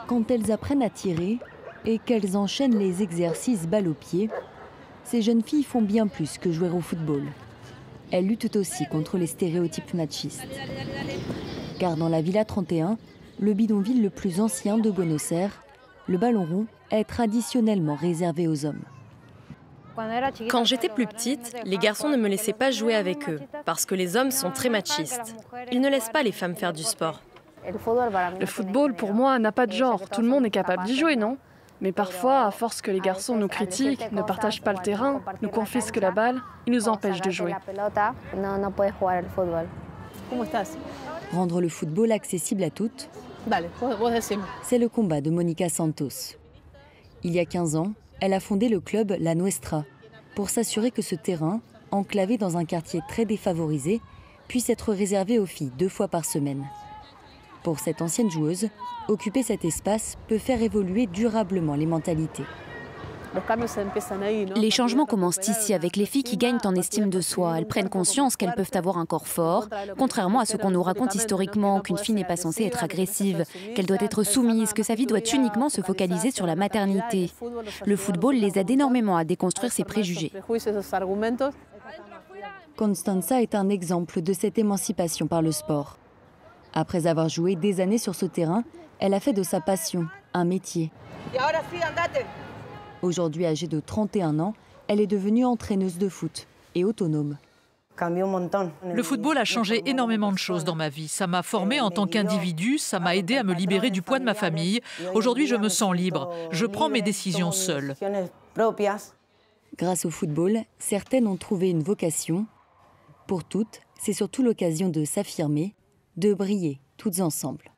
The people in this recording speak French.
Quand elles apprennent à tirer et qu'elles enchaînent les exercices balle au pied, ces jeunes filles font bien plus que jouer au football. Elles luttent aussi contre les stéréotypes machistes. Car dans la Villa 31, le bidonville le plus ancien de Buenos Aires, le ballon rond est traditionnellement réservé aux hommes. Quand j'étais plus petite, les garçons ne me laissaient pas jouer avec eux, parce que les hommes sont très machistes. Ils ne laissent pas les femmes faire du sport. Le football, pour moi, n'a pas de genre. Tout le monde est capable d'y jouer, non? Mais parfois, à force que les garçons nous critiquent, ne partagent pas le terrain, nous confisquent la balle, ils nous empêchent de jouer. Rendre le football accessible à toutes, c'est le combat de Mónica Santos. Il y a 15 ans, elle a fondé le club La Nuestra pour s'assurer que ce terrain, enclavé dans un quartier très défavorisé, puisse être réservé aux filles 2 fois par semaine. Pour cette ancienne joueuse, occuper cet espace peut faire évoluer durablement les mentalités. Les changements commencent ici avec les filles qui gagnent en estime de soi. Elles prennent conscience qu'elles peuvent avoir un corps fort, contrairement à ce qu'on nous raconte historiquement, qu'une fille n'est pas censée être agressive, qu'elle doit être soumise, que sa vie doit uniquement se focaliser sur la maternité. Le football les aide énormément à déconstruire ces préjugés. Constanza est un exemple de cette émancipation par le sport. Après avoir joué des années sur ce terrain, elle a fait de sa passion un métier. Aujourd'hui âgée de 31 ans, elle est devenue entraîneuse de foot et autonome. Le football a changé énormément de choses dans ma vie. Ça m'a formée en tant qu'individu, ça m'a aidé à me libérer du poids de ma famille. Aujourd'hui, je me sens libre. Je prends mes décisions seule. Grâce au football, certaines ont trouvé une vocation. Pour toutes, c'est surtout l'occasion de s'affirmer, de briller toutes ensemble.